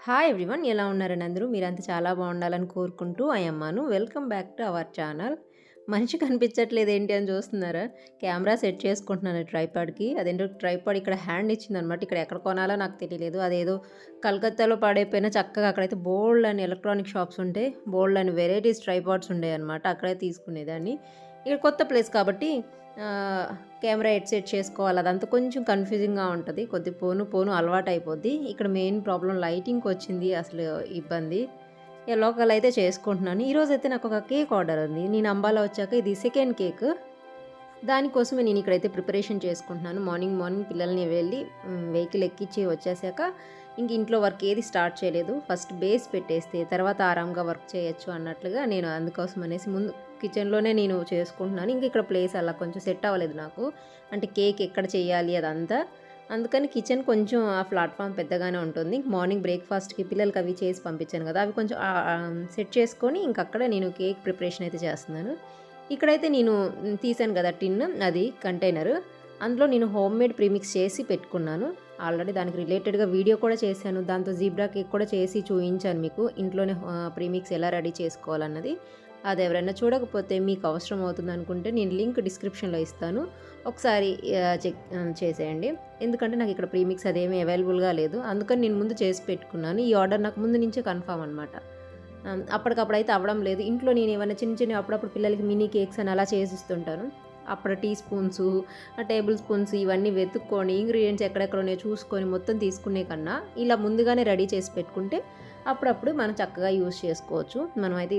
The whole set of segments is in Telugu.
హాయ్ ఎవ్రీవన్, ఎలా ఉన్నారని అందరూ మీరంతా చాలా బాగుండాలని కోరుకుంటూ అయ్యమ్మాను welcome back to our channel. మనిషి కనిపించట్లేదు ఏంటి అని చూస్తున్నారా? కెమెరా సెట్ చేసుకుంటున్నాను ట్రైపాడ్కి. అదేంటో ట్రైపాడ్ ఇక్కడ హ్యాండ్ ఇచ్చిందనమాట. ఇక్కడ ఎక్కడ కొనాలో నాకు తెలియలేదు. అదేదో కలకత్తాలో పాడైపోయినా చక్కగా అక్కడైతే బోల్డ్ అని ఎలక్ట్రానిక్ షాప్స్ ఉంటాయి, బోల్డ్ అని వెరైటీస్ ట్రైపాడ్స్ ఉండేవి అనమాట. అక్కడే తీసుకునేదాన్ని. ఇక్కడ కొత్త ప్లేస్ కాబట్టి కెమెరా ఎడ్ సెట్ చేసుకోవాలి, అదంతా కొంచెం కన్ఫ్యూజింగ్గా ఉంటుంది. కొద్ది పోను పోను అలవాటు అయిపోద్ది. ఇక్కడ మెయిన్ ప్రాబ్లం లైటింగ్కి వచ్చింది, అసలు ఇబ్బంది. లోకల్ అయితే చేసుకుంటున్నాను. ఈరోజైతే నాకు ఒక కేక్ ఆర్డర్ ఉంది. నేను అంబాలా వచ్చాక ఇది సెకండ్ కేక్. దానికోసమే నేను ఇక్కడైతే ప్రిపరేషన్ చేసుకుంటున్నాను. మార్నింగ్ పిల్లల్ని వెళ్ళి వెహికల్ ఎక్కించి వచ్చేసాక ఇంక ఇంట్లో వర్క్ ఏది స్టార్ట్ చేయలేదు. ఫస్ట్ బేస్ పెట్టేస్తే తర్వాత ఆరాంగా వర్క్ చేయొచ్చు అన్నట్లుగా నేను అందుకోసం అనేసి ముందు కిచెన్లోనే నేను చేసుకుంటున్నాను. ఇంక ఇక్కడ ప్లేస్ అలా కొంచెం సెట్ అవ్వలేదు నాకు, అంటే కేక్ ఎక్కడ చేయాలి అదంతా. అందుకని కిచెన్ కొంచెం ఆ ప్లాట్ఫామ్ పెద్దగానే ఉంటుంది. మార్నింగ్ బ్రేక్ఫాస్ట్కి పిల్లలకి అవి చేసి పంపించాను కదా, అవి కొంచెం సెట్ చేసుకొని ఇంకక్కడ నేను కేక్ ప్రిపరేషన్ అయితే చేస్తున్నాను. ఇక్కడైతే నేను తీసాను కదా టిన్, అది కంటైనర్, అందులో నేను హోమ్ మేడ్ ప్రీమిక్స్ చేసి పెట్టుకున్నాను. ఆల్రెడీ దానికి రిలేటెడ్గా వీడియో కూడా చేశాను. దాంతో జీబ్రా కేక్ కూడా చేసి చూపించాను మీకు, ఇంట్లోనే ప్రీమిక్స్ ఎలా రెడీ చేసుకోవాలన్నది. అది ఎవరైనా చూడకపోతే మీకు అవసరం అవుతుంది అనుకుంటే నేను లింక్ డిస్క్రిప్షన్లో ఇస్తాను, ఒకసారి చెక్ చేసేయండి. ఎందుకంటే నాకు ఇక్కడ ప్రీమిక్స్ అదేమీ అవైలబుల్గా లేదు, అందుకని నేను ముందు చేసి పెట్టుకున్నాను. ఈ ఆర్డర్ నాకు ముందు నుంచే కన్ఫామ్ అనమాట. అప్పటికప్పుడు అయితే అవ్వడం లేదు. ఇంట్లో నేను ఏమైనా చిన్న అప్పుడప్పుడు పిల్లలకి మినీ కేక్స్ అని అలా చేసిస్తుంటాను. అప్పుడు టీ స్పూన్స్, టేబుల్ స్పూన్స్ ఇవన్నీ వెతుక్కొని ఇంగ్రీడియంట్స్ ఎక్కడెక్కడనే చూసుకొని మొత్తం తీసుకునే కన్నా ఇలా ముందుగానే రెడీ చేసి పెట్టుకుంటే అప్పుడప్పుడు మనం చక్కగా యూస్ చేసుకోవచ్చు. మనమైతే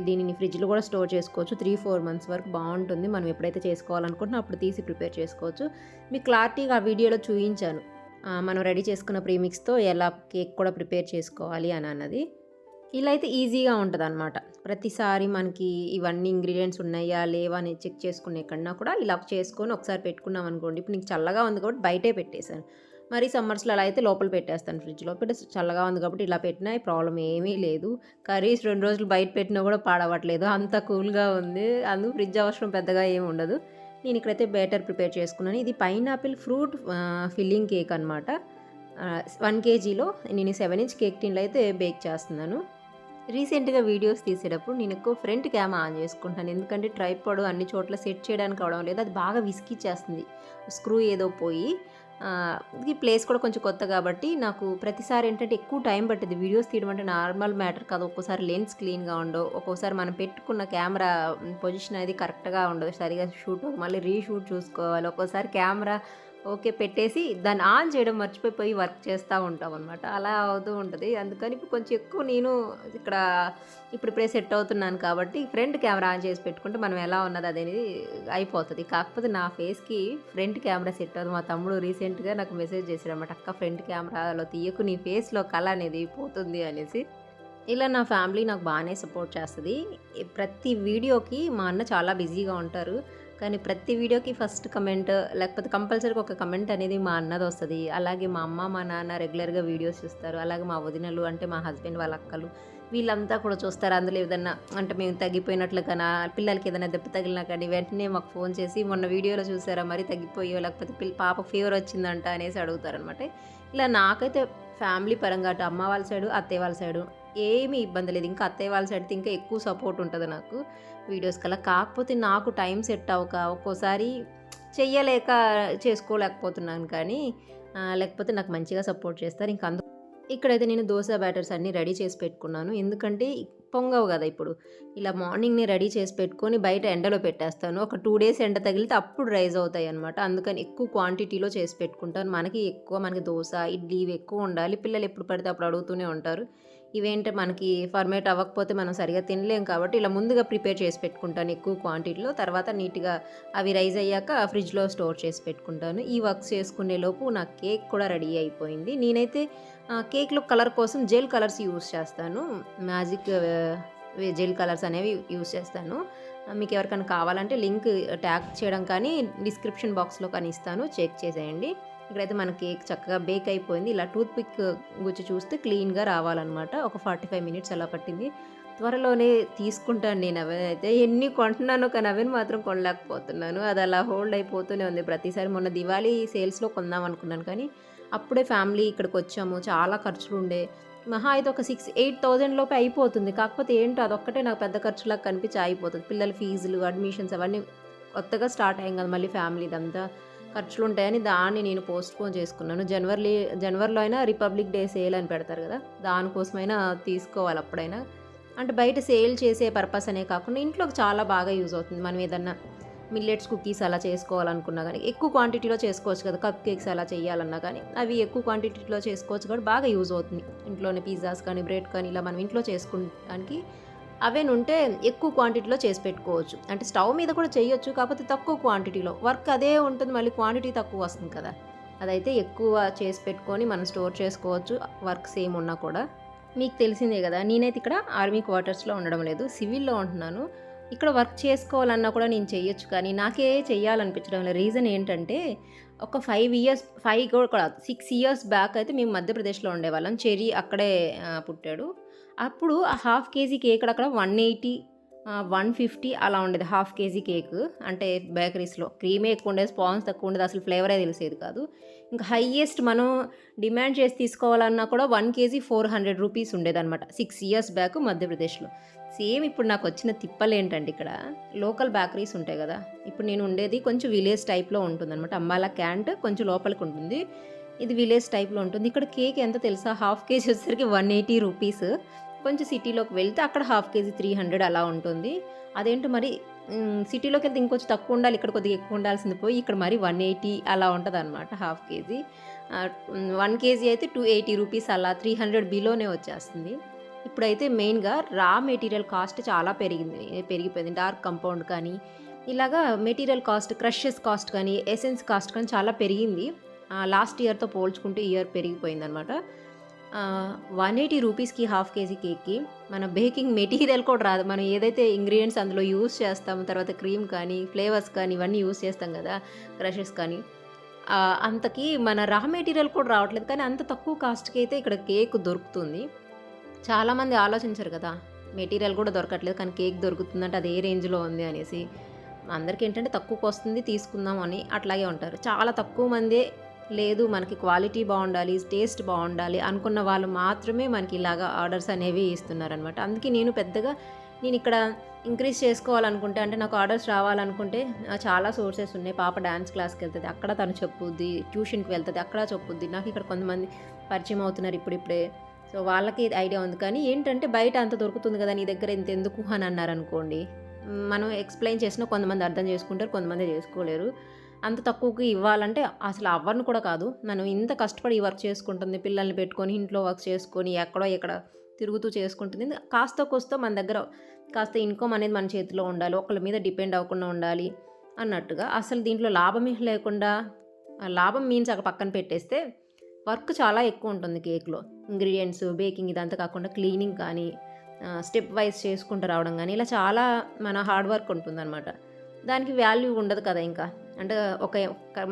దీనిని ఫ్రిడ్జ్లో కూడా స్టోర్ చేసుకోవచ్చు. 3-4 మంత్స్ వరకు బాగుంటుంది. మనం ఎప్పుడైతే చేసుకోవాలనుకుంటున్నా అప్పుడు తీసి ప్రిపేర్ చేసుకోవచ్చు. మీకు క్లారిటీగా ఆ వీడియోలో చూపించాను మనం రెడీ చేసుకున్న ప్రీమిక్స్తో ఎలా కేక్ కూడా ప్రిపేర్ చేసుకోవాలి అని అన్నది. ఇలా అయితే ఈజీగా ఉంటుందన్నమాట. ప్రతిసారి మనకి ఇవన్నీ ఇంగ్రీడియంట్స్ ఉన్నాయా లేవా అని చెక్ చేసుకునే కన్నా కూడా ఇలా చేసుకొని ఒకసారి పెట్టుకున్నాం అనుకోండి. ఇప్పుడు నీకు చల్లగా ఉంది కాబట్టి బయటే పెట్టేశాను. మరి సమ్మర్స్లో అలా అయితే లోపల పెట్టేస్తాను ఫ్రిడ్జ్లో. పెట్టి చల్లగా ఉంది కాబట్టి ఇలా పెట్టినా ప్రాబ్లం ఏమీ లేదు. కర్రీస్ 2 రోజులు బయట పెట్టినా కూడా పాడవట్లేదు, అంత కూల్గా ఉంది. అందుకు ఫ్రిడ్జ్ అవసరం పెద్దగా ఏమి ఉండదు. నేను ఇక్కడైతే బ్యాటర్ ప్రిపేర్ చేసుకున్నాను. ఇది పైనాపిల్ ఫ్రూట్ ఫిల్లింగ్ కేక్ అనమాట. 1 kgలో నేను 7 ఇంచ్ కేక్ టిన్లో అయితే బేక్ చేస్తున్నాను. రీసెంట్గా వీడియోస్ తీసేటప్పుడు నేను ఎక్కువ ఫ్రంట్ క్యామ్ ఆన్ చేసుకుంటాను, ఎందుకంటే ట్రైపాడ్ అన్ని చోట్ల సెట్ చేయడానికి అవడం లేదు, అది బాగా విసిగిచ్చేస్తుంది. స్క్రూ ఏదో పోయి ఈ ప్లేస్ కూడా కొంచెం కొత్త కాబట్టి నాకు ప్రతిసారి ఏంటంటే ఎక్కువ టైం పట్టింది. వీడియోస్ తీయడం అంటే నార్మల్ మ్యాటర్ కాదు. ఒక్కోసారి లెన్స్ క్లీన్గా ఉండవు, ఒక్కోసారి మనం పెట్టుకున్న కెమెరా పొజిషన్ అనేది కరెక్ట్గా ఉండదు, సరిగా షూట్ మళ్ళీ రీషూట్ చూసుకోవాలి. ఒక్కోసారి కెమెరా ఓకే పెట్టేసి దాన్ని ఆన్ చేయడం మర్చిపోయి వర్క్ చేస్తూ ఉంటాం అనమాట, అలా అవుతూ ఉంటుంది. అందుకని ఇప్పుడు కొంచెం ఎక్కువ నేను ఇక్కడ ఇప్పుడే సెట్ అవుతున్నాను కాబట్టి ఫ్రంట్ కెమెరా ఆన్ చేసి పెట్టుకుంటే మనం ఎలా ఉన్నది అనేది అయిపోతుంది. కాకపోతే నా ఫేస్కి ఫ్రంట్ కెమెరా సెట్ అవుతుంది. మా తమ్ముడు రీసెంట్గా నాకు మెసేజ్ చేశాడు అనమాట, అక్క ఫ్రంట్ కెమెరాలో తీయకు, నీ ఫేస్లో కళ అనేది పోతుంది అనేసి. ఇలా నా ఫ్యామిలీ నాకు బాగానే సపోర్ట్ చేస్తుంది. ప్రతి వీడియోకి మా అన్న చాలా బిజీగా ఉంటారు, కానీ ప్రతి వీడియోకి ఫస్ట్ కమెంట్ లేకపోతే కంపల్సరీగా ఒక కమెంట్ అనేది మా అన్నది వస్తుంది. అలాగే మా అమ్మ మా నాన్న రెగ్యులర్గా వీడియోస్ చూస్తారు. అలాగే మా వదినలు అంటే మా హస్బెండ్ వాళ్ళ అక్కలు వీళ్ళంతా కూడా చూస్తారు. అందులో ఏదన్నా అంటే మేము తగ్గిపోయినట్లు కానీ పిల్లలకి ఏదైనా దెబ్బ తగిలినా కానీ వెంటనే మాకు ఫోన్ చేసి మొన్న వీడియోలో చూసారా మరీ తగ్గిపోయో లేకపోతే పాప ఫీవర్ వచ్చిందంట అనేసి అడుగుతారనమాట. ఇలా నాకైతే ఫ్యామిలీ పరంగా అటు అమ్మ వాళ్ళ సైడు అత్తయ్య వాళ్ళ సైడు ఏమీ ఇబ్బంది లేదు. ఇంకా అత్తయ్య వాళ్ళ సైడ్ ఇంకా ఎక్కువ సపోర్ట్ ఉంటుంది నాకు వీడియోస్ కల్లా. కాకపోతే నాకు టైం సెట్ అవ్వక ఒక్కోసారి చెయ్యలేక చేసుకోలేకపోతున్నాను, కానీ లేకపోతే నాకు మంచిగా సపోర్ట్ చేస్తారు. ఇంకా ఇక్కడైతే నేను దోశ బ్యాటర్స్ అన్నీ రెడీ చేసి పెట్టుకున్నాను, ఎందుకంటే పొంగవు కదా. ఇప్పుడు ఇలా మార్నింగ్ని రెడీ చేసి పెట్టుకొని బయట ఎండలో పెట్టేస్తాను. ఒక 2 days ఎండ తగిలితే అప్పుడు రైజ్ అవుతాయి అనమాట. అందుకని ఎక్కువ క్వాంటిటీలో చేసి పెట్టుకుంటాను. మనకి దోశ ఇడ్లీ ఇవి ఎక్కువ ఉండాలి. పిల్లలు ఎప్పుడు పడితే అప్పుడు అడుగుతూనే ఉంటారు. ఇవేంటే మనకి ఫర్మేట్ అవ్వకపోతే మనం సరిగా తినలేం కాబట్టి ఇలా ముందుగా ప్రిపేర్ చేసి పెట్టుకుంటాను ఎక్కువ క్వాంటిటీలో. తర్వాత నీట్గా అవి రైజ్ అయ్యాక ఫ్రిడ్జ్లో స్టోర్ చేసి పెట్టుకుంటాను. ఈ వర్క్స్ చేసుకునే లోపు నా కేక్ కూడా రెడీ అయిపోయింది. నేనైతే కేక్లో కలర్ కోసం జెల్ కలర్స్ యూస్ చేస్తాను. మ్యాజిక్ జెల్ కలర్స్ అనేవి యూస్ చేస్తాను. మీకు ఎవరికైనా కావాలంటే లింక్ ట్యాగ్ చేయడం కానీ డిస్క్రిప్షన్ బాక్స్లో కానీ ఇస్తాను, చెక్ చేసేయండి. ఇక్కడైతే మన కేక్ చక్కగా బేక్ అయిపోయింది. ఇలా టూత్ పిక్ గుచ్చి చూస్తే క్లీన్గా రావాలన్నమాట. ఒక 45 minutes అలా పట్టింది. త్వరలోనే తీసుకుంటాను నేను అవైతే. ఎన్ని కొంటున్నానో కానీ అవిని మాత్రం కొనలేకపోతున్నాను. అది అలా హోల్డ్ అయిపోతూనే ఉంది ప్రతిసారి. మొన్న దివాళీ సేల్స్లో కొందాం అనుకున్నాను, కానీ అప్పుడే ఫ్యామిలీ ఇక్కడికి వచ్చాము, చాలా ఖర్చులు ఉండే. మహా అయితే ఒక 6,000-8,000 లోపే అయిపోతుంది. కాకపోతే ఏంటో అదొక్కటే నాకు పెద్ద ఖర్చులాగా కనిపించి ఆగిపోతది. పిల్లల ఫీజులు, అడ్మిషన్స్ అవన్నీ కొత్తగా స్టార్ట్ అయ్యాం కదా! మళ్ళీ ఫ్యామిలీదంతా ఖర్చులుంటాయని దాన్ని నేను పోస్ట్‌పోన్ చేసుకున్నాను. జనవరిలో అయినా రిపబ్లిక్ డే సేల్ అని పెడతారు కదా! దానికోసమైనా తీసుకోవాలి అప్పుడైనా. అంటే బయట సేల్ చేసే పర్పస్ అనే కాకుండా ఇంట్లోకి చాలా బాగా యూజ్ అవుతుంది. మనం ఏదన్నా మిల్లెట్స్ కుకీస్ అలా చేసుకోవాలనుకున్నా గానీ, ఎక్కువ క్వాంటిటీలో చేసుకోవచ్చు కదా! కప్ కేక్స్ అలా చేయాలన్నా కానీ, అవి ఎక్కువ క్వాంటిటీలో చేసుకోవచ్చు కాబట్టి బాగా యూజ్ అవుతుంది. ఇంట్లోనే పిజ్జాస్ కానీ, బ్రెడ్ కానీ ఇలా మనం ఇంట్లో చేసుకోవడానికి అవేనుంటే ఎక్కువ క్వాంటిటీలో చేసి పెట్టుకోవచ్చు. అంటే స్టవ్ మీద కూడా చేయొచ్చు. కాకపోతే తక్కువ క్వాంటిటీలో. వర్క్ అదే ఉంటుంది. మళ్ళీ క్వాంటిటీ తక్కువ వస్తుంది కదా! అదైతే ఎక్కువ చేసి పెట్టుకొని మనం స్టోర్ చేసుకోవచ్చు. వర్క్ సేమ్ ఉన్నా కూడా. మీకు తెలిసిందే కదా! నేనైతే ఇక్కడ ఆర్మీ క్వార్టర్స్‌లో ఉండడం లేదు. సివిల్‌లో ఉంటున్నాను. ఇక్కడ వర్క్ చేసుకోవాలన్నా కూడా నేను చెయ్యొచ్చు. కానీ నాకే చెయ్యాలనిపించడం లేదు. రీజన్ ఏంటంటే ఒక 5 ఇయర్స్ 5 కూడా కాదు 6 ఇయర్స్ బ్యాక్ అయితే మేము మధ్యప్రదేశ్‌లో ఉండేవాళ్ళం. చెర్రీ అక్కడే పుట్టాడు. అప్పుడు ఆ హాఫ్ కేజీ కేక్ అక్కడ 180 150 అలా ఉండేది హాఫ్ కేజీ కేక్. అంటే బేకరీస్‌లో క్రీమే ఎక్కువ ఉండేది. స్పాన్స్ తక్కువ ఉండేది. అసలు ఫ్లేవరే తెలిసేది కాదు. ఇంకా హైయెస్ట్ మనం డిమాండ్ చేసి తీసుకోవాలన్నా కూడా 1 కేజీ 400 రూపీస్ ఉండేదనమాట. 6 ఇయర్స్ బ్యాక్ మధ్యప్రదేశ్‌లో. సేమ్ ఇప్పుడు నాకొచ్చిన తిప్పలేంటంటే ఇక్కడ లోకల్ బేకరీస్ ఉంటాయి కదా! ఇప్పుడు నేను ఉండేది కొంచెం విలేజ్ టైప్‌లో ఉంటుందనమాట. అంబాలా క్యాంట్ కొంచెం లోపలికి ఉంటుంది. ఇది విలేజ్ టైప్‌లో ఉంటుంది. ఇక్కడ కేక్ ఎంత తెలుసా? హాఫ్ కేజీ వచ్చేసరికి 180 రూపీస్. కొంచెం సిటీలోకి వెళ్తే అక్కడ హాఫ్ కేజీ 300 అలా ఉంటుంది. అదేంటో మరి సిటీలోకెళ్తే ఇంకొంచెం తక్కువ ఉండాలి. ఇక్కడ కొద్దిగా ఎక్కువ ఉండాల్సింది పోయి ఇక్కడ మరి 180 అలా ఉంటదనమాట హాఫ్ కేజీ. 1 కేజీ అయితే 280 రూపీస్ అలా 300 బిలోనే వచ్చేస్తుంది. ఇప్పుడైతే మెయిన్‌గా రా మెటీరియల్ కాస్ట్ చాలా పెరిగిపోయింది. డార్క్ కంపౌండ్ కానీ, ఇలాగా మెటీరియల్ కాస్ట్, క్రషెస్ కాస్ట్ కానీ, ఎసెన్స్ కాస్ట్ కానీ చాలా పెరిగింది. లాస్ట్ ఇయర్‌తో పోల్చుకుంటే ఈ ఇయర్ పెరిగిపోయిందనమాట. 180 రూపీస్‌కి హాఫ్ కేజీ కేక్‌కి మన బేకింగ్ మెటీరియల్ కూడా రాదు. మనం ఏదైతే ఇంగ్రీడియెంట్స్ అందులో యూజ్ చేస్తామో, తర్వాత క్రీమ్ కానీ, ఫ్లేవర్స్ కానీ ఇవన్నీ యూజ్ చేస్తాం కదా! క్రషెస్ కానీ అంతకి మన రా మెటీరియల్ కూడా రావట్లేదు. కానీ అంత తక్కువ కాస్ట్‌కి అయితే ఇక్కడ కేక్ దొరుకుతుంది. చాలామంది ఆలోచించరు కదా! మెటీరియల్ కూడా దొరకట్లేదు. కానీ కేక్ దొరుకుతుందంటే అది ఏ రేంజ్‌లో ఉంది అనేసి. అందరికేంటంటే తక్కువకొస్తుంది తీసుకుందాం అని అట్లాగే ఉంటారు. చాలా తక్కువ మందే లేదు మనకి క్వాలిటీ బావుండాలి, టేస్ట్ బావుండాలి అనుకున్న వాళ్ళు మాత్రమే మనకి ఇలాగా ఆర్డర్స్ అనేవి ఇస్తున్నారనమాట. అందుకే నేనిక్కడ ఇంక్రీజ్ చేసుకోవాలనుకుంటే అంటే నాకు ఆర్డర్స్ రావాలనుకుంటే చాలా సోర్సెస్ ఉన్నాయి. పాప డాన్స్ క్లాస్‌కెళ్తది. అక్కడ తను చెప్పుద్ది. ట్యూషన్‌కి వెళ్తది. అక్కడ చెప్పుద్ది. నాకు ఇక్కడ కొంతమంది పరిచయం అవుతున్నారు ఇప్పుడిప్పుడే. సో, వాళ్ళకి ఐడియా ఉంది. కానీ ఏంటంటే బయట అంత దొరుకుతుంది కదా! నీ దగ్గర ఇంతెందుకు అని అన్నారనుకోండి. మనం ఎక్స్‌ప్లెయిన్ చేసినా కొంతమంది అర్థం చేసుకుంటారు. కొంతమంది చేసుకోలేరు. అంత తక్కువకి ఇవ్వాలంటే అసలు అవ్వను కూడా కాదు. మనం ఇంత కష్టపడి ఈ వర్క్ చేసుకుంటుంది. పిల్లల్ని పెట్టుకొని ఇంట్లో వర్క్ చేసుకొని ఎక్కడో ఇక్కడ తిరుగుతూ చేసుకుంటుంది. కాస్తో కూస్తో మన దగ్గర కాస్త ఇన్‌కమ్ అనేది మన చేతిలో ఉండాలి. ఒకళ్ళ మీద డిపెండ్ అవ్వకుండా ఉండాలి అన్నట్టుగా. అసలు దీంట్లో లాభమే లేకుండా లాభం మీన్స్ అక్కడ పక్కన పెట్టేస్తే వర్క్ చాలా ఎక్కువ ఉంటుంది కేక్‌లో. ఇంగ్రీడియెంట్స్, బేకింగ్ ఇదంతా కాకుండా క్లీనింగ్ కానీ, స్టెప్ వైస్ చేసుకుంటూ రావడం గానీ, ఇలా చాలా మన హార్డ్ వర్క్ ఉంటుందనమాట. దానికి వాల్యూ ఉండదు కదా ఇంకా. అంటే ఒక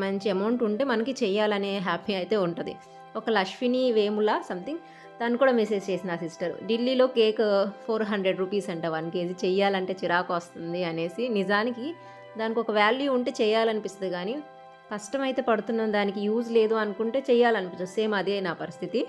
మంచి అమౌంట్ ఉంటే మనకి చెయ్యాలనే హ్యాపీ అయితే ఉంటది. ఒక లక్ష్మిని వేముల సంథింగ్ తను కూడా మెసేజ్ చేసింది ఆ సిస్టర్. ఢిల్లీలో కేక్ 400 రూపీస్ అంట 1 కేజీ చెయ్యాలంటే చిరాకొస్తుంది అనేసి. నిజానికి దానికొక వాల్యూ ఉంటే చేయాలనిపిస్తది గానీ, కష్టమైతే పడుతున్నాం దానికి యూజ్ లేదు అనుకుంటే చెయ్యాలనిపించదు. సేమ్ అదే నా పరిస్థితి.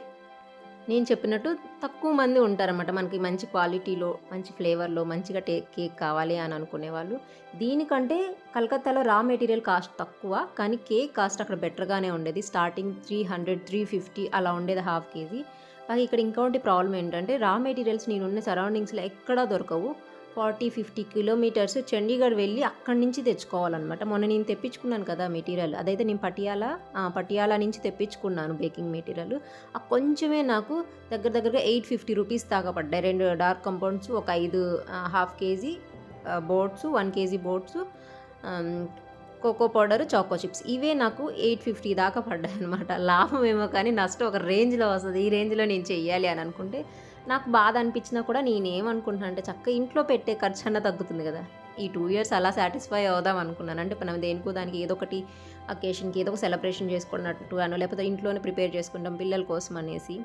నేను చెప్పినట్టు తక్కువ మంది ఉంటారన్నమాట. మనకి మంచి క్వాలిటీలో, మంచి ఫ్లేవర్‌లో, మంచిగా కేక్ కావాలి అని అనుకునేవాళ్ళు. దీనికంటే కలకత్తాలో రా మెటీరియల్ కాస్ట్ తక్కువ. కానీ కేక్ కాస్ట్ అక్కడ బెటర్‌గానే ఉండేది. స్టార్టింగ్ 300, 350 అలా ఉండేది హాఫ్ కేజీ. ఇక్కడ ఇంకోటి ప్రాబ్లమ్ ఏంటంటే రా మెటీరియల్స్ నేనున్న సరౌండింగ్స్‌లో ఎక్కడా దొరకవు. 40, 50 కిలోమీటర్స్ చండీగఢ్ వెళ్ళి అక్కడి నుంచి తెచ్చుకోవాలన్నమాట. మొన్న నేను తెప్పించుకున్నాను కదా మెటీరియల్. అదైతే నేను పటియాలా నుంచి తెప్పించుకున్నాను బేకింగ్ మెటీరియల్. కొంచెమే నాకు దగ్గరగా 850 రూపీస్ దాకా పడ్డాయి. 2 డార్క్ కంపౌండ్స్, ఒక 5 హాఫ్ కేజీ బోట్స్, 1 కేజీ బోట్స్, కోకో పౌడరు, చాకో చిప్స్ ఇవే నాకు 850 దాకా పడ్డాయన్నమాట. లాభం ఏమో కానీ నష్టం ఒక రేంజ్‌లో వస్తది. ఈ రేంజ్‌లో నేను చెయ్యాలి అని అనుకుంటే నాకు బాధ అనిపించినా కూడా నేనేమనుకుంటున్నా అంటే చక్కగా ఇంట్లో పెట్టే ఖర్చన్నా తగ్గుతుంది కదా! ఈ 2 ఇయర్స్ అలా సాటిస్ఫై అవుదాం అనుకున్నాను. అంటే మనం దేనికో దానికి ఏదో ఒకటి అకేషన్‌కి ఏదో ఒక సెలబ్రేషన్ చేసుకున్నట్టుగానో లేకపోతే ఇంట్లోనే ప్రిపేర్ చేసుకుంటాం పిల్లల కోసం అనేసి.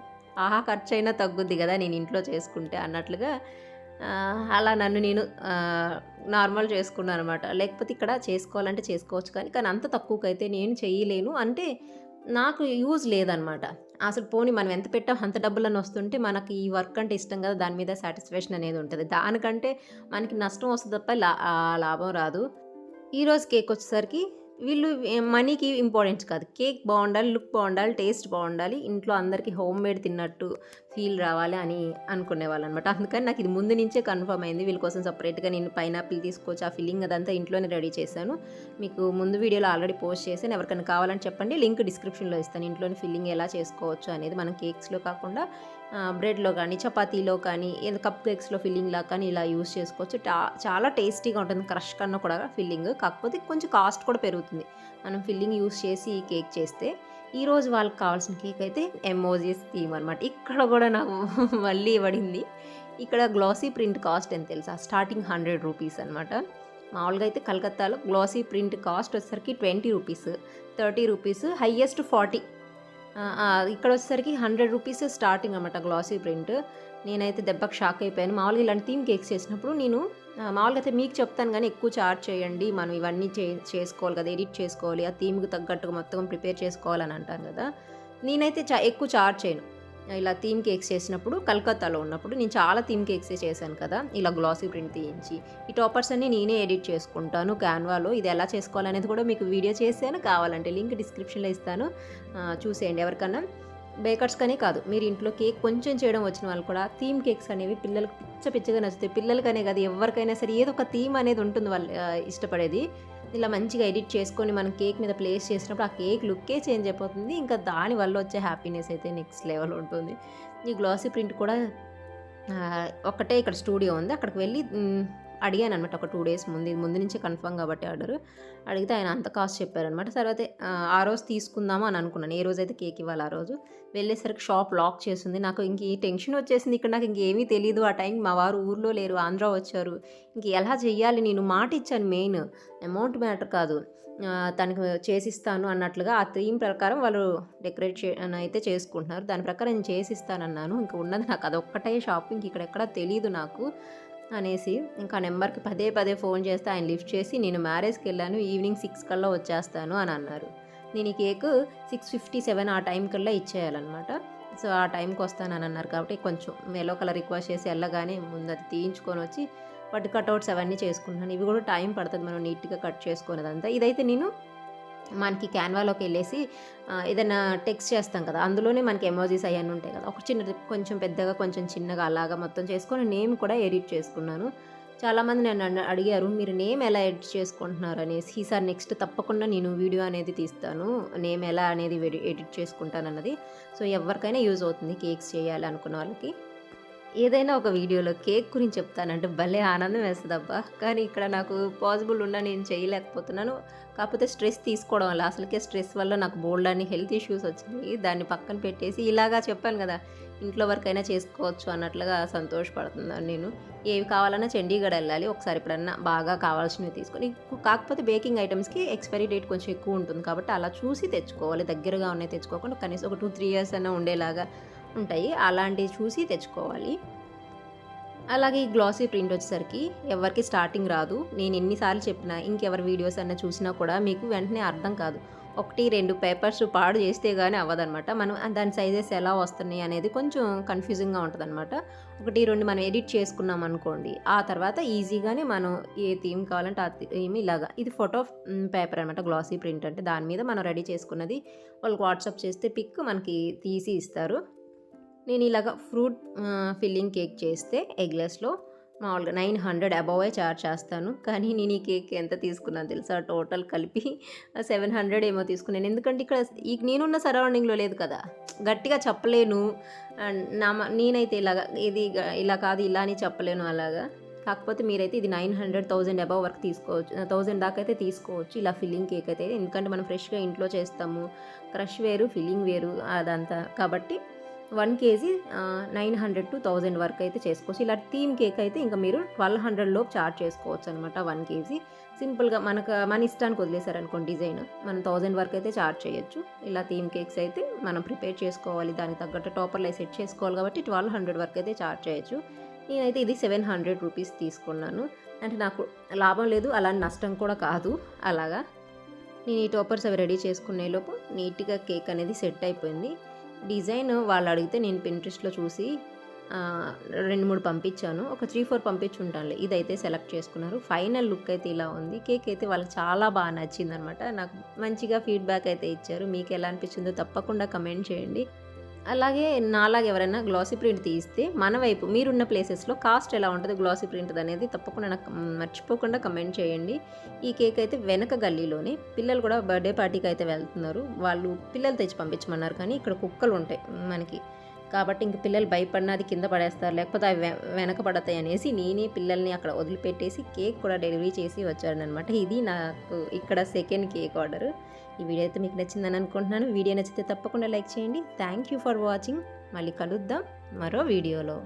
ఖర్చయినా తగ్గుద్ది కదా నేను ఇంట్లో చేసుకుంటే అన్నట్లుగా అలా నన్ను నేను నార్మల్ చేసుకున్నాననమాట. లేకపోతే ఇక్కడ చేసుకోవాలంటే చేసుకోవచ్చు కానీ అంత తక్కువకైతే నేను చేయలేను. అంటే నాకు యూజ్ లేదనమాట. అసలు పోనీ మనం ఎంత పెట్టాం అంత డబ్బులని వస్తుంటే మనకి ఈ వర్క్ అంటే ఇష్టం కదా! దాని మీద సాటిస్ఫాక్షన్ అనేది ఉంటది. దానికంటే మనకి నష్టం వస్తది తప్ప లాభం రాదు. ఈరోజు కేకొచ్చేసరికి వీళ్ళు మనీకి ఇంపార్టెన్స్ కాదు. కేక్ బావుండాలి, లుక్ బావుండాలి, టేస్ట్ బావుండాలి, ఇంట్లో అందరికీ హోమ్ మేడ్ తిన్నట్టు ఫీల్ రావాలి అని అనుకునేవాళ్ళనమాట. అందుకని నాకు ఇది ముందు నుంచే కన్ఫర్మ్ అయింది. వీళ్ళ కోసం సెపరేట్‌గా నేను పైనాపిల్ తీసుకొచ్చి ఆ ఫిల్లింగ్ అదంతా ఇంట్లోనే రెడీ చేశాను. మీకు ముందు వీడియోలో ఆల్రెడీ పోస్ట్ చేశాను. ఎవరికైనా కావాలని చెప్పండి. లింక్ డిస్క్రిప్షన్‌లో ఇస్తాను. ఇంట్లోనే ఫిల్లింగ్ ఎలా చేసుకోవచ్చు అనేది మనం కేక్స్‌లో కాకుండా బ్రెడ్‌లో కానీ, చపాతీలో కానీ, ఏదో కప్ కేక్స్‌లో ఫిల్లింగ్‌లా కానీ ఇలా యూజ్ చేసుకోవచ్చు. చాలా టేస్టీగా ఉంటుంది. క్రష్ కన్నా కూడా ఫిల్లింగ్. కాకపోతే కొంచెం కాస్ట్ కూడా పెరుగుతుంది. మనం ఫిల్లింగ్ యూజ్ చేసి ఈ కేక్ చేస్తే. ఈరోజు వాళ్ళకి కావాల్సిన కేక్ అయితే ఎమోజిస్ థీమ్ అనమాట. ఇక్కడ కూడా నాకు మళ్ళీ పడింది. ఇక్కడ గ్లాసీ ప్రింట్ కాస్ట్ ఎంత తెలుసా? స్టార్టింగ్ ₹100 అనమాట. మామూలుగా అయితే కలకత్తాలో గ్లాసీ ప్రింట్ కాస్ట్ వచ్చేసరికి ₹20, ₹30, హైయెస్ట్ 40. ఇక్కడ వచ్చేసరికి ₹100 స్టార్టింగ్ అనమాట గ్లాసీ ప్రింట్. నేనైతే దెబ్బకి షాక్ అయిపోయాను. మామూలుగా ఇలాంటి థీమ్ కేక్స్ చేసినప్పుడు నేను మామూలుగా అయితే మీకు చెప్తాను కానీ ఎక్కువ చార్జ్ చేయండి. మనం ఇవన్నీ చేసుకోవాలి కదా! ఎడిట్ చేసుకోవాలి. ఆ థీమ్‌కి తగ్గట్టుగా మొత్తం ప్రిపేర్ చేసుకోవాలని అంటాను కదా! నేనైతే ఎక్కువ చార్జ్ చేయను. ఇలా థీమ్ కేక్స్ చేసినప్పుడు కలకత్తాలో ఉన్నప్పుడు నేను చాలా థీమ్ కేక్సే చేశాను కదా! ఇలా గ్లాసీ ప్రింట్ తీయించి. ఈ టాపర్స్ అన్నీ నేనే ఎడిట్ చేసుకుంటాను క్యాన్వాలో. ఇది ఎలా చేసుకోవాలనేది కూడా మీకు వీడియో చేశాను. కావాలంటే లింక్ డిస్క్రిప్షన్‌లో ఇస్తాను. చూసేయండి ఎవరికన్నా. బేకర్స్ కనే కాదు, మీరు ఇంట్లో కేక్ కొంచెం చేయడం వచ్చిన వాళ్ళు కూడా థీమ్ కేక్స్ అనేవి పిల్లలకు పిచ్చగా నచ్చుతాయి. పిల్లలకనే కాదు ఎవరికైనా సరే ఏదో ఒక థీమ్ అనేది ఉంటుంది వాళ్ళు ఇష్టపడేది. ఇలా మంచిగా ఎడిట్ చేసుకొని మనం కేక్ మీద ప్లేస్ చేసినప్పుడు ఆ కేక్ లుక్కే చేంజ్ అయిపోతుంది. ఇంకా దానివల్ల వచ్చే హ్యాపీనెస్ అయితే నెక్స్ట్ లెవెల్ ఉంటుంది. ఈ గ్లాసీ ప్రింట్ కూడా ఒక్కటే ఇక్కడ స్టూడియో ఉంది. అక్కడికి వెళ్ళి అడిగాననమాట ఒక 2 డేస్ ముందు. ఇది ముందు నుంచే కన్ఫర్మ్ కాబట్టి ఆర్డర్. అడిగితే ఆయన అంత కాస్ట్ చెప్పారనమాట. తర్వాత ఆ రోజు తీసుకుందాము అని అనుకున్నాను. ఏ రోజైతే కేక్ ఇవ్వాలి ఆ రోజు. వెళ్ళేసరికి షాప్ లాక్ చేసుంది. నాకు ఇంక ఈ టెన్షన్ వచ్చేసింది. ఇక్కడ నాకు ఇంకేమీ తెలీదు. ఆ టైంకి మా వారు ఊర్లో లేరు, ఆంధ్ర వచ్చారు. ఇంక ఎలా చెయ్యాలి? నేను మాట ఇచ్చాను మెయిన్. అమౌంట్ మ్యాటర్ కాదు. తనకి చేసిస్తాను అన్నట్లుగా ఆ థీమ్ ప్రకారం వాళ్ళు డెకరేట్ అయితే చేసుకుంటున్నారు. దాని ప్రకారం నేను చేసిస్తానన్నాను. ఇంక ఉన్నది నాకు అదొక్కటే షాప్. ఇంక ఇక్కడెక్కడ తెలీదు నాకు అనేసి ఇంకా నెంబర్కి పదే ఫోన్ చేస్తే ఆయన లిఫ్ట్ చేసి నేను మ్యారేజ్కి వెళ్ళాను, ఈవినింగ్ 6 కల్లా వచ్చేస్తాను అని అన్నారు. నేను ఈ కేక్ 6:57 ఆ టైం కల్లా ఇచ్చేయాలన్నమాట. సో ఆ టైంకి వస్తానని అన్నారు కాబట్టి కొంచెం ఎల్లో కలర్ రిక్వెస్ట్ చేసి వెళ్ళగానే ముందు అది తీయించుకొని వచ్చి వాటి కట్అవుట్స్ అవన్నీ చేసుకుంటున్నాను. ఇవి కూడా టైం పడుతుంది మనం నీట్గా కట్ చేసుకునేదంతా. ఇదైతే నేను మనకి క్యాన్వాలోకి వెళ్ళేసి ఏదైనా టెక్స్ట్ చేస్తాం కదా, అందులోనే మనకి ఎమోజీస్ అవన్నీ ఉంటాయి కదా, ఒక చిన్నది కొంచెం పెద్దగా కొంచెం చిన్నగా అలాగా మొత్తం చేసుకొని నేమ్ కూడా ఎడిట్ చేసుకున్నాను. చాలామంది నన్ను అడిగారు మీరు నేమ్ ఎలా ఎడిట్ చేసుకుంటున్నారు అనేసి. ఈసారి నెక్స్ట్ తప్పకుండా నేను వీడియో అనేది తీస్తాను, నేమ్ ఎలా అనేది ఎడిట్ చేసుకుంటాను అన్నది. సో ఎవరికైనా యూజ్ అవుతుంది కేక్స్ చేయాలి అనుకున్న వాళ్ళకి. ఏదైనా ఒక వీడియోలో కేక్ గురించి చెప్తానంటే భలే ఆనందం వేస్తదబ్బా! కానీ ఇక్కడ నాకు పాసిబుల్ ఉన్నా నేను చేయలేకపోతున్నాను. కాకపోతే స్ట్రెస్ తీసుకోవడం వల్ల, అసలుకే స్ట్రెస్ వల్ల నాకు బోలెడన్ని హెల్త్ ఇష్యూస్ వచ్చినాయి. దాన్ని పక్కన పెట్టేసి ఇలాగా చెప్పాను కదా, ఇంట్లో వరకైనా చేసుకోవచ్చు అన్నట్లుగా సంతోషపడుతున్నాను నేను. ఏవి కావాలన్నా చండీగఢ్ వెళ్ళాలి ఒకసారి ఎప్పుడన్నా బాగా కావాల్సినవి తీసుకొని. కాకపోతే బేకింగ్ ఐటమ్స్కి ఎక్స్పైరీ డేట్ కొంచెం ఎక్కువ ఉంటుంది కాబట్టి అలా చూసి తెచ్చుకోవాలి. దగ్గరగా ఉన్నాయి తెచ్చుకోకుండా కనీసం ఒక 2-3 ఇయర్స్ అన్నా ఉండేలాగా ఉంటాయి. అలాంటివి చూసి తెచ్చుకోవాలి. అలాగే ఈ గ్లాసీ ప్రింట్ వచ్చేసరికి ఎవరికి స్టార్టింగ్ రాదు. నేను ఎన్నిసార్లు చెప్పినా ఇంకెవరి వీడియోస్ అన్నా చూసినా కూడా మీకు వెంటనే అర్థం కాదు. 1-2 పేపర్స్ పాడు చేస్తే కానీ అవ్వదనమాట. మనం దాని సైజెస్ ఎలా వస్తున్నాయి అనేది కొంచెం కన్ఫ్యూజింగ్గా ఉంటుందన్నమాట. 1-2 మనం ఎడిట్ చేసుకున్నాం అనుకోండి, ఆ తర్వాత ఈజీగానే మనం ఏ థీమ్ కావాలంటే ఆ థీమ్ ఇలాగా. ఇది ఫోటో పేపర్ అనమాట గ్లాసీ ప్రింట్ అంటే. దాని మీద మనం రెడీ చేసుకున్నది వాళ్ళకి వాట్సాప్ చేస్తే పిక్ మనకి తీసి ఇస్తారు. నేను ఇలాగ ఫ్రూట్ ఫిల్లింగ్ కేక్ చేస్తే ఎగ్లెస్లో మామూలుగా 900 అబోవే చార్జ్ చేస్తాను. కానీ నేను ఈ కేక్ ఎంత తీసుకున్నాను తెలుసా? టోటల్ కలిపి 700 ఏమో తీసుకున్నాను. ఎందుకంటే ఇక్కడ నేనున్న సరౌండింగ్లో లేదు కదా, గట్టిగా చెప్పలేను. నేనైతే ఇది ఇలా కాదు ఇలా అని చెప్పలేను అలాగా. కాకపోతే మీరైతే ఇది 900-1000 అబవ్ వరకు తీసుకోవచ్చు, 1000 దాకా అయితే తీసుకోవచ్చు ఇలా ఫిల్లింగ్ కేక్ అయితే. ఎందుకంటే మనం ఫ్రెష్గా ఇంట్లో చేస్తాము, క్రష్ వేరు ఫిల్లింగ్ వేరు అదంతా కాబట్టి 1 కేజీ 900-1000 వరకు అయితే చేసుకోవచ్చు. ఇలా థీమ్ కేక్ అయితే ఇంకా మీరు 1200 లోపు చార్జ్ చేసుకోవచ్చు అనమాట. 1 కేజీ సింపుల్గా మన ఇష్టానికి వదిలేశారనుకోండి డిజైన్, మనం 1000 వరకు అయితే చార్జ్ చేయొచ్చు. ఇలా థీమ్ కేక్స్ అయితే మనం ప్రిపేర్ చేసుకోవాలి, దానికి తగ్గట్టు టాపర్లు సెట్ చేసుకోవాలి కాబట్టి 1200 వరకు అయితే చార్జ్ చేయొచ్చు. నేనైతే ఇది 700 రూపీస్ తీసుకున్నాను. అంటే నాకు లాభం లేదు, అలాంటి నష్టం కూడా కాదు. అలాగా నేను ఈ టాపర్స్ అవి రెడీ చేసుకునే లోపు నీట్గా కేక్ అనేది సెట్ అయిపోయింది. డిజైన్ వాళ్ళు అడిగితే నేను పింట్రెస్ట్‌లో చూసి 2, 3 పంపించాను. ఒక 3, 4 పంపించుంటానులే. ఇదైతే సెలెక్ట్ చేసుకున్నారు. ఫైనల్ లుక్ అయితే ఇలా ఉంది. కేక్ అయితే వాళ్ళకి చాలా బాగా నచ్చిందనమాట. నాకు మంచిగా ఫీడ్‌బ్యాక్ అయితే ఇచ్చారు. మీకెలా అనిపించిందో తప్పకుండా కమెంట్ చేయండి. అలాగే నాలాగా ఎవరైనా గ్లాసీ ప్రింట్ తీస్తే మన వైపు మీరున్న ప్లేసెస్‌లో కాస్ట్ ఎలా ఉంటదో గ్లాసీ ప్రింట్‌దనేది తప్పకుండా నాకు మర్చిపోకుండా కమెంట్ చేయండి. ఈ కేక్ అయితే వెనక గల్లీలోనే పిల్లలు కూడా బర్త్‌డే పార్టీకి అయితే వెళ్తున్నారు. వాళ్ళు పిల్లలు తెచ్చి పంపించమన్నారు కానీ ఇక్కడ కుక్కలుంటాయి మనకి. కాబట్టి ఇంక పిల్లలు భయపడినా అది కింద పడేస్తారు. లేకపోతే అవి వెనక పడతాయి అనేసి నేనే పిల్లల్ని అక్కడ వదిలిపెట్టేసి కేక్ కూడా డెలివరీ చేసి వచ్చాననమాట. ఇది నాకు ఇక్కడ సెకండ్ కేక్ ఆర్డర్. ఈ వీడియో అయితే మీకు నచ్చిందని అనుకుంటున్నాను. వీడియో నచ్చితే తప్పకుండా లైక్ చేయండి. Thank you for watching. మళ్ళీ కలుద్దాం మరో వీడియోలో.